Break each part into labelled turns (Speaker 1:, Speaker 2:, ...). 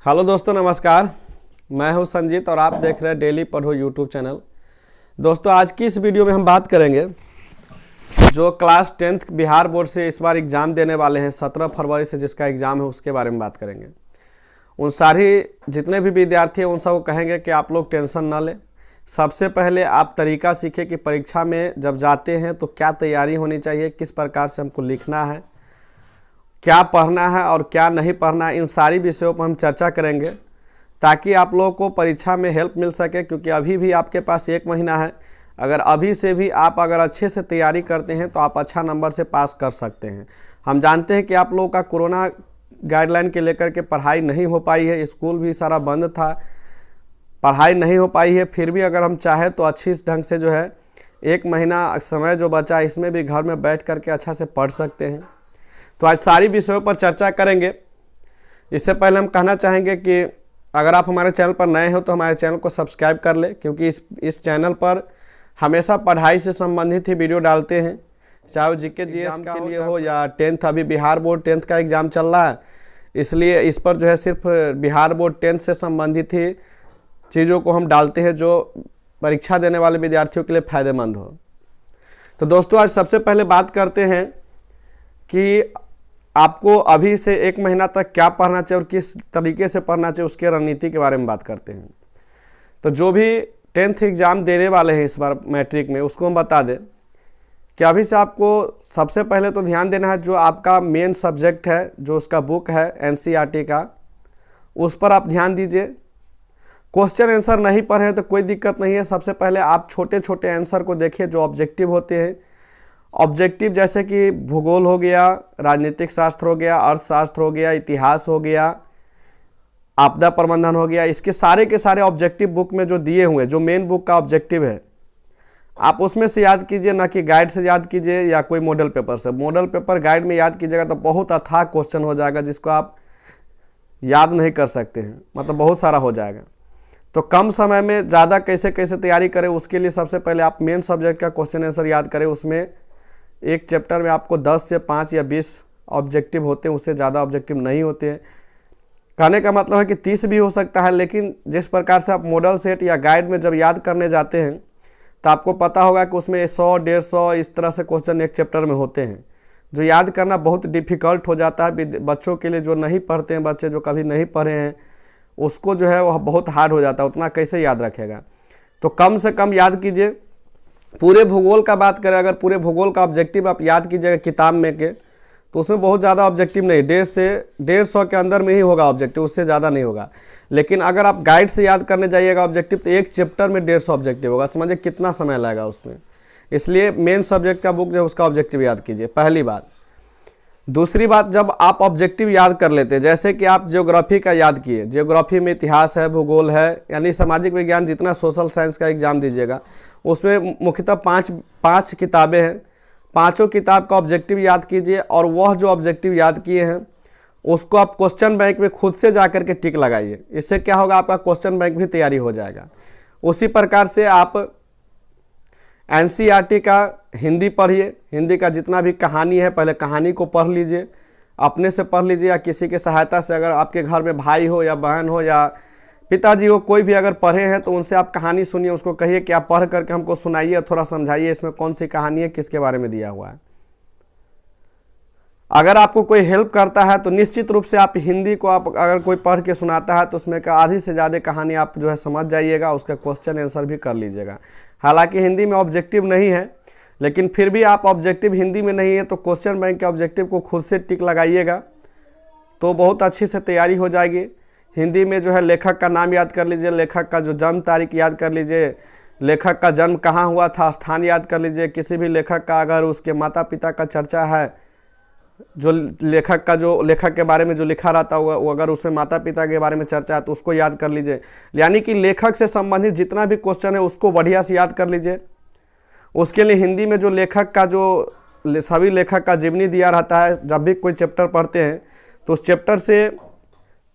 Speaker 1: Hello दोस्तों, नमस्कार। मैं हूं संजीत और आप देख रहे हैं डेली पढ़ो यूट्यूब चैनल। दोस्तों, आज की इस वीडियो में हम बात करेंगे जो क्लास 10th बिहार बोर्ड से इस बार एग्ज़ाम देने वाले हैं 17 फरवरी से जिसका एग्ज़ाम है उसके बारे में बात करेंगे। उन सारी जितने भी विद्यार्थी हैं उन सबको कहेंगे कि आप लोग टेंशन ना लें। सबसे पहले आप तरीका सीखें कि परीक्षा में जब जाते हैं तो क्या तैयारी होनी चाहिए, किस प्रकार से हमको लिखना है, क्या पढ़ना है और क्या नहीं पढ़ना है। इन सारी विषयों पर हम चर्चा करेंगे ताकि आप लोगों को परीक्षा में हेल्प मिल सके, क्योंकि अभी भी आपके पास 1 महीना है। अगर अभी से भी आप अगर अच्छे से तैयारी करते हैं तो आप अच्छा नंबर से पास कर सकते हैं। हम जानते हैं कि आप लोगों का कोरोना गाइडलाइन के लेकर के पढ़ाई नहीं हो पाई है, स्कूल भी सारा बंद था, पढ़ाई नहीं हो पाई है। फिर भी अगर हम चाहें तो अच्छी ढंग से जो है 1 महीना समय जो बचा है इसमें भी घर में बैठ करके अच्छा से पढ़ सकते हैं। तो आज सारी विषयों पर चर्चा करेंगे। इससे पहले हम कहना चाहेंगे कि अगर आप हमारे चैनल पर नए हो तो हमारे चैनल को सब्सक्राइब कर ले, क्योंकि इस चैनल पर हमेशा पढ़ाई से संबंधित ही वीडियो डालते हैं, चाहे वो जीके जीएस के लिए हो या 10th। अभी बिहार बोर्ड 10th का एग्ज़ाम चल रहा है, इसलिए इस पर जो है सिर्फ बिहार बोर्ड 10th से संबंधित ही चीज़ों को हम डालते हैं जो परीक्षा देने वाले विद्यार्थियों के लिए फ़ायदेमंद हो। तो दोस्तों, आज सबसे पहले बात करते हैं कि आपको अभी से 1 महीना तक क्या पढ़ना चाहिए और किस तरीके से पढ़ना चाहिए, उसके रणनीति के बारे में बात करते हैं। तो जो भी 10th एग्ज़ाम देने वाले हैं इस बार मैट्रिक में, उसको हम बता दें कि अभी से आपको सबसे पहले तो ध्यान देना है जो आपका मेन सब्जेक्ट है, जो उसका बुक है एनसीईआरटी का, उस पर आप ध्यान दीजिए। क्वेश्चन आंसर नहीं पढ़े तो कोई दिक्कत नहीं है। सबसे पहले आप छोटे छोटे आंसर को देखिए जो ऑब्जेक्टिव होते हैं। ऑब्जेक्टिव जैसे कि भूगोल हो गया, राजनीतिक शास्त्र हो गया, अर्थशास्त्र हो गया, इतिहास हो गया, आपदा प्रबंधन हो गया, इसके सारे के सारे ऑब्जेक्टिव बुक में जो दिए हुए, जो मेन बुक का ऑब्जेक्टिव है, आप उसमें से याद कीजिए, ना कि गाइड से याद कीजिए या कोई मॉडल पेपर से। मॉडल पेपर गाइड में याद कीजिएगा तो बहुत अथाह क्वेश्चन हो जाएगा जिसको आप याद नहीं कर सकते हैं, मतलब बहुत सारा हो जाएगा। तो कम समय में ज़्यादा कैसे कैसे तैयारी करें, उसके लिए सबसे पहले आप मेन सब्जेक्ट का क्वेश्चन आंसर याद करें। उसमें एक चैप्टर में आपको 10 से 5 या 20 ऑब्जेक्टिव होते हैं, उससे ज़्यादा ऑब्जेक्टिव नहीं होते हैं। कहने का मतलब है कि 30 भी हो सकता है, लेकिन जिस प्रकार से आप मॉडल सेट या गाइड में जब याद करने जाते हैं तो आपको पता होगा कि उसमें 100, 150 इस तरह से क्वेश्चन एक चैप्टर में होते हैं, जो याद करना बहुत डिफ़िकल्ट हो जाता है बच्चों के लिए। जो नहीं पढ़ते हैं, बच्चे जो कभी नहीं पढ़े हैं, उसको जो है वह बहुत हार्ड हो जाता है, उतना कैसे याद रखेगा। तो कम से कम याद कीजिए। पूरे भूगोल का बात करें, अगर पूरे भूगोल का ऑब्जेक्टिव आप याद कीजिएगा किताब में के, तो उसमें बहुत ज़्यादा ऑब्जेक्टिव नहीं, 150 से 150 के अंदर में ही होगा ऑब्जेक्टिव, उससे ज़्यादा नहीं होगा। लेकिन अगर आप गाइड से याद करने जाइएगा ऑब्जेक्टिव तो एक चैप्टर में 150 ऑब्जेक्टिव होगा। समझिए कितना समय लगेगा उसमें। इसलिए मेन सब्जेक्ट का बुक जो है उसका ऑब्जेक्टिव याद कीजिए, पहली बात। दूसरी बात, जब आप ऑब्जेक्टिव याद कर लेते हैं, जैसे कि आप ज्योग्राफी का याद किए, ज्योग्राफी में इतिहास है, भूगोल है, यानी सामाजिक विज्ञान, जितना सोशल साइंस का एग्जाम दीजिएगा उसमें मुख्यतः पाँच किताबें हैं। पांचों किताब का ऑब्जेक्टिव याद कीजिए और वह जो ऑब्जेक्टिव याद किए हैं उसको आप क्वेश्चन बैंक में खुद से जा करके टिक लगाइए। इससे क्या होगा, आपका क्वेश्चन बैंक भी तैयारी हो जाएगा। उसी प्रकार से आप एनसीईआरटी का हिंदी पढ़िए। हिंदी का जितना भी कहानी है पहले कहानी को पढ़ लीजिए, अपने से पढ़ लीजिए या किसी की सहायता से। अगर आपके घर में भाई हो या बहन हो या पिताजी हो, कोई भी अगर पढ़े हैं तो उनसे आप कहानी सुनिए, उसको कहिए कि आप पढ़ करके हमको सुनाइए, थोड़ा समझाइए इसमें कौन सी कहानी है, किसके बारे में दिया हुआ है। अगर आपको कोई हेल्प करता है तो निश्चित रूप से आप हिंदी को आप अगर कोई पढ़ के सुनाता है तो उसमें का आधी से ज़्यादा कहानी आप जो है समझ जाइएगा, उसका क्वेश्चन आंसर भी कर लीजिएगा। हालांकि हिंदी में ऑब्जेक्टिव नहीं है, लेकिन फिर भी आप ऑब्जेक्टिव हिंदी में नहीं है तो क्वेश्चन बैंक के ऑब्जेक्टिव को खुद से टिक लगाइएगा तो बहुत अच्छी से तैयारी हो जाएगी। हिंदी में जो है लेखक का नाम याद कर लीजिए, लेखक का जो जन्म तारीख याद कर लीजिए, लेखक का जन्म कहाँ हुआ था, स्थान याद कर लीजिए। किसी भी लेखक का अगर उसके माता पिता का चर्चा है, जो लेखक के बारे में जो लिखा रहता हुआ वो अगर उसमें माता पिता के बारे में चर्चा है तो उसको याद कर लीजिए। यानी कि लेखक से संबंधित जितना भी क्वेश्चन है उसको बढ़िया से याद कर लीजिए। उसके लिए हिंदी में जो लेखक का जो सभी लेखक का जीवनी दिया रहता है, जब भी कोई चैप्टर पढ़ते हैं तो उस चैप्टर से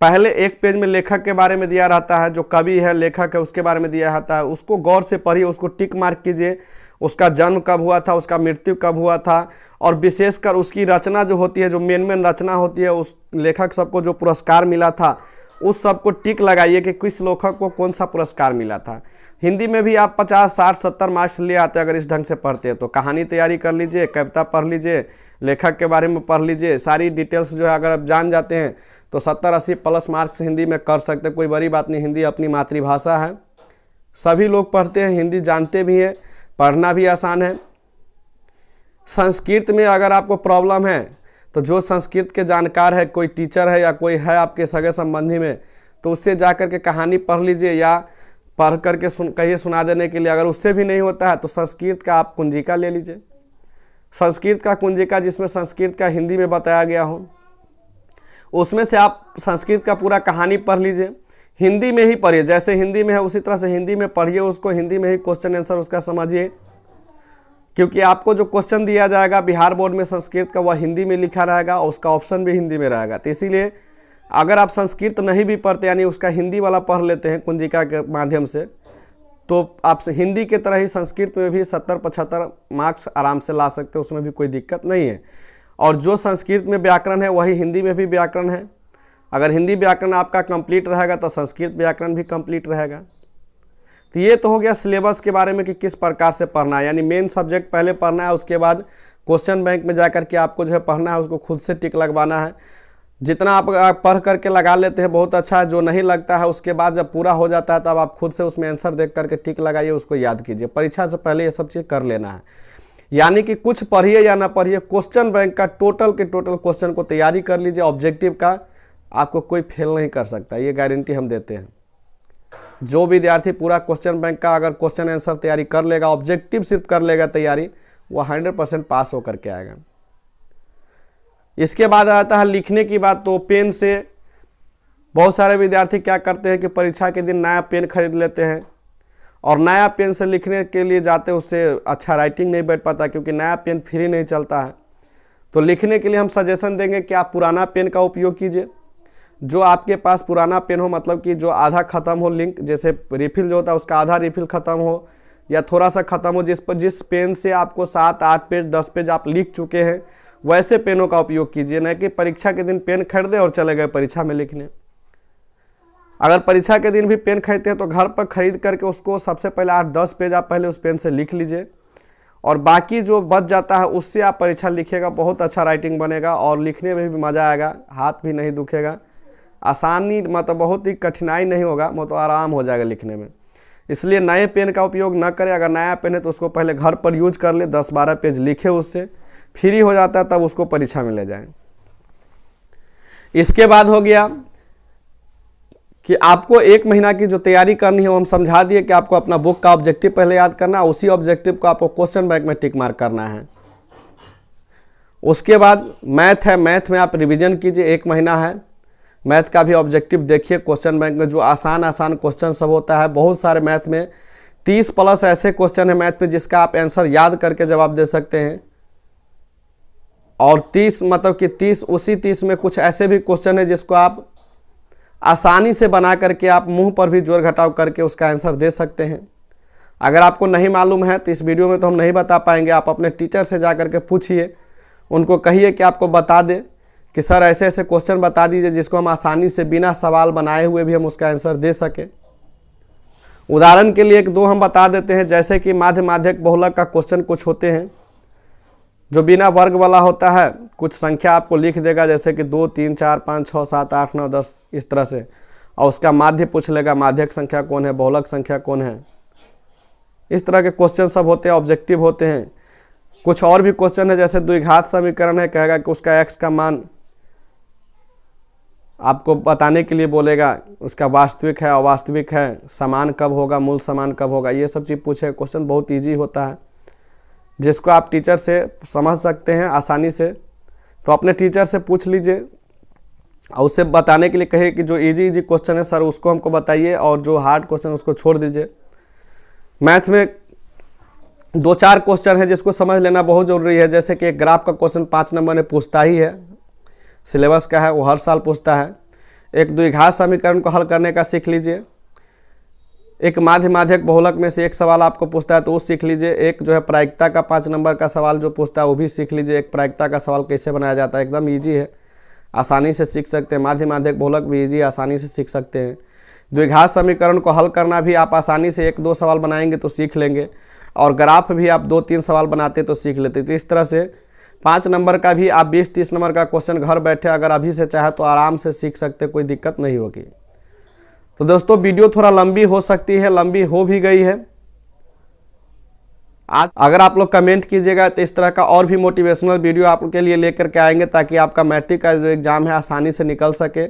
Speaker 1: पहले एक पेज में लेखक के बारे में दिया रहता है, जो कवि है, लेखक है, उसके बारे में दिया रहता है। उसको गौर से पढ़िए, उसको टिक मार्क कीजिए। उसका जन्म कब हुआ था, उसका मृत्यु कब हुआ था, और विशेषकर उसकी रचना जो होती है, जो मेन रचना होती है, उस लेखक सबको जो पुरस्कार मिला था उस सब को टिक लगाइए कि किस लेखक को कौन सा पुरस्कार मिला था। हिंदी में भी आप 50, 60, 70 मार्क्स ले आते अगर इस ढंग से पढ़ते हैं तो। कहानी तैयारी कर लीजिए, कविता पढ़ लीजिए, लेखक के बारे में पढ़ लीजिए, सारी डिटेल्स जो है अगर आप जान जाते हैं तो 70, 80 प्लस मार्क्स हिंदी में कर सकते हैं। कोई बड़ी बात नहीं, हिंदी अपनी मातृभाषा है, सभी लोग पढ़ते हैं, हिंदी जानते भी हैं, पढ़ना भी आसान है। संस्कृत में अगर आपको प्रॉब्लम है तो जो संस्कृत के जानकार है, कोई टीचर है या कोई है आपके सगे संबंधी में, तो उससे जा कर के कहानी पढ़ लीजिए या पढ़ करके कहिए सुना देने के लिए। अगर उससे भी नहीं होता है तो संस्कृत का आप कुंजिका ले लीजिए, संस्कृत का कुंजिका जिसमें संस्कृत का हिंदी में बताया गया हो, उसमें से आप संस्कृत का पूरा कहानी पढ़ लीजिए। हिंदी में ही पढ़िए, जैसे हिंदी में है उसी तरह से हिंदी में पढ़िए उसको, हिंदी में ही क्वेश्चन आंसर उसका समझिए, क्योंकि आपको जो क्वेश्चन दिया जाएगा बिहार बोर्ड में संस्कृत का वह हिंदी में लिखा रहेगा और उसका ऑप्शन भी हिंदी में रहेगा। तो इसीलिए अगर आप संस्कृत नहीं भी पढ़ते यानी उसका हिंदी वाला पढ़ लेते हैं कुंजिका के माध्यम से, तो आप हिंदी के तरह ही संस्कृत में भी 70-75 मार्क्स आराम से ला सकते हैं, उसमें भी कोई दिक्कत नहीं है। और जो संस्कृत में व्याकरण है वही हिंदी में भी व्याकरण है। अगर हिंदी व्याकरण आपका कंप्लीट रहेगा तो संस्कृत व्याकरण भी कंप्लीट रहेगा। तो ये तो हो गया सिलेबस के बारे में कि किस प्रकार से पढ़ना है, यानी मेन सब्जेक्ट पहले पढ़ना है, उसके बाद क्वेश्चन बैंक में जाकर के आपको जो है पढ़ना है, उसको खुद से टिक लगवाना है। जितना आप पढ़ करके लगा लेते हैं बहुत अच्छा है, जो नहीं लगता है उसके बाद जब पूरा हो जाता है तब आप खुद से उसमें आंसर देख करके टिक लगाइए, उसको याद कीजिए। परीक्षा से पहले ये सब चीज़ कर लेना है, यानी कि कुछ पढ़िए या ना पढ़िए, क्वेश्चन बैंक का टोटल के टोटल क्वेश्चन को तैयारी कर लीजिए। ऑब्जेक्टिव का आपको कोई फेल नहीं कर सकता, ये गारंटी हम देते हैं। जो विद्यार्थी पूरा क्वेश्चन बैंक का अगर क्वेश्चन आंसर तैयारी कर लेगा, ऑब्जेक्टिव सिर्फ कर लेगा तैयारी, वो 100% पास होकर के आएगा। इसके बाद आता है लिखने की बात। तो पेन से बहुत सारे विद्यार्थी क्या करते हैं कि परीक्षा के दिन नया पेन खरीद लेते हैं और नया पेन से लिखने के लिए जाते हैं, उससे अच्छा राइटिंग नहीं बैठ पाता क्योंकि नया पेन फ्री नहीं चलता है। तो लिखने के लिए हम सजेशन देंगे कि आप पुराना पेन का उपयोग कीजिए। जो आपके पास पुराना पेन हो, मतलब कि जो आधा ख़त्म हो लिंक, जैसे रिफिल जो होता है उसका आधा रिफिल ख़त्म हो या थोड़ा सा ख़त्म हो, जिस पेन से आपको 7, 8 पेज 10 पेज आप लिख चुके हैं, वैसे पेनों का उपयोग कीजिए। न कि परीक्षा के दिन पेन खरीदे और चले गए परीक्षा में लिखने। अगर परीक्षा के दिन भी पेन खरीदते हैं तो घर पर खरीद करके उसको सबसे पहले 8-10 पेज आप पहले उस पेन से लिख लीजिए और बाकी जो बच जाता है उससे आप परीक्षा लिखिएगा। बहुत अच्छा राइटिंग बनेगा और लिखने में भी मज़ा आएगा, हाथ भी नहीं दुखेगा, आसानी मतलब बहुत ही कठिनाई नहीं होगा, मतलब आराम हो जाएगा लिखने में। इसलिए नए पेन का उपयोग न करें। अगर नया पेन है तो उसको पहले घर पर यूज कर ले, 10-12 पेज लिखे, उससे फ्री हो जाता है, तब उसको परीक्षा में ले जाएं। इसके बाद हो गया कि आपको 1 महीना की जो तैयारी करनी है वो हम समझा दिए कि आपको अपना बुक का ऑब्जेक्टिव पहले याद करना है, उसी ऑब्जेक्टिव को आपको क्वेश्चन बैंक में टिक मार्क करना है। उसके बाद मैथ है, मैथ में आप रिवीजन कीजिए, 1 महीना है। मैथ का भी ऑब्जेक्टिव देखिए क्वेश्चन बैंक में, जो आसान क्वेश्चन सब होता है। बहुत सारे मैथ में 30+ ऐसे क्वेश्चन है मैथ में जिसका आप आंसर याद करके जवाब दे सकते हैं, और 30 मतलब कि 30 में कुछ ऐसे भी क्वेश्चन है जिसको आप आसानी से बना करके आप मुंह पर भी जोड़ घटाव करके उसका आंसर दे सकते हैं। अगर आपको नहीं मालूम है तो इस वीडियो में तो हम नहीं बता पाएंगे, आप अपने टीचर से जा करके पूछिए, उनको कहिए कि आपको बता दे कि सर ऐसे ऐसे क्वेश्चन बता दीजिए जिसको हम आसानी से बिना सवाल बनाए हुए भी हम उसका आंसर दे सकें। उदाहरण के लिए 1-2 हम बता देते हैं, जैसे कि माध्य माध्यक बहुलक का क्वेश्चन कुछ होते हैं जो बिना वर्ग वाला होता है, कुछ संख्या आपको लिख देगा जैसे कि 2, 3, 4, 5, 6, 7, 8, 9, 10 इस तरह से, और उसका माध्य पूछ लेगा, माध्यक संख्या कौन है, बहुलक संख्या कौन है। इस तरह के क्वेश्चन सब होते हैं, ऑब्जेक्टिव होते हैं। कुछ और भी क्वेश्चन है जैसे द्विघात समीकरण है, कहेगा कि उसका x का मान आपको बताने के लिए बोलेगा, उसका वास्तविक है अवास्तविक है, समान कब होगा, मूल समान कब होगा, ये सब चीज़ पूछे। क्वेश्चन बहुत ईजी होता है जिसको आप टीचर से समझ सकते हैं आसानी से, तो अपने टीचर से पूछ लीजिए और उससे बताने के लिए कहिए कि जो इजी क्वेश्चन है सर उसको हमको बताइए और जो हार्ड क्वेश्चन उसको छोड़ दीजिए। मैथ में 2-4 क्वेश्चन है जिसको समझ लेना बहुत ज़रूरी है, जैसे कि एक ग्राफ का क्वेश्चन 5 नंबर में पूछता ही है, सिलेबस का है, वो हर साल पूछता है। एक द्विघात समीकरण को हल करने का सीख लीजिए। एक माध्य माध्यक बहुलक में से एक सवाल आपको पूछता है तो वो सीख लीजिए। एक जो है प्रायिकता का 5 नंबर का सवाल जो पूछता है वो भी सीख लीजिए। एक प्रायिकता का सवाल कैसे बनाया जाता है, एकदम ईजी है, आसानी से सीख सकते हैं। माध्य माध्यक बहुलक भी ईजी, आसानी से सीख सकते हैं। द्विघात समीकरण को हल करना भी आप आसानी से 1-2 सवाल बनाएंगे तो सीख लेंगे, और ग्राफ भी आप 2-3 सवाल बनाते तो सीख लेते। तो इस तरह से 5 नंबर का भी आप 20-30 नंबर का क्वेश्चन घर बैठे अगर अभी से चाहे तो आराम से सीख सकते, कोई दिक्कत नहीं होगी। तो दोस्तों वीडियो थोड़ा लंबी हो सकती है, लंबी हो भी गई है। आज अगर आप लोग कमेंट कीजिएगा तो इस तरह का और भी मोटिवेशनल वीडियो आपके लिए लेकर के आएंगे, ताकि आपका मैट्रिक का जो एग्ज़ाम है आसानी से निकल सके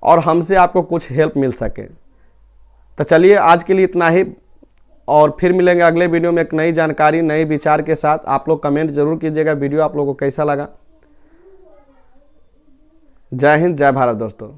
Speaker 1: और हमसे आपको कुछ हेल्प मिल सके। तो चलिए आज के लिए इतना ही, और फिर मिलेंगे अगले वीडियो में एक नई जानकारी, नए विचार के साथ। आप लोग कमेंट जरूर कीजिएगा वीडियो आप लोगों को कैसा लगा। जय हिंद, जय भारत दोस्तों।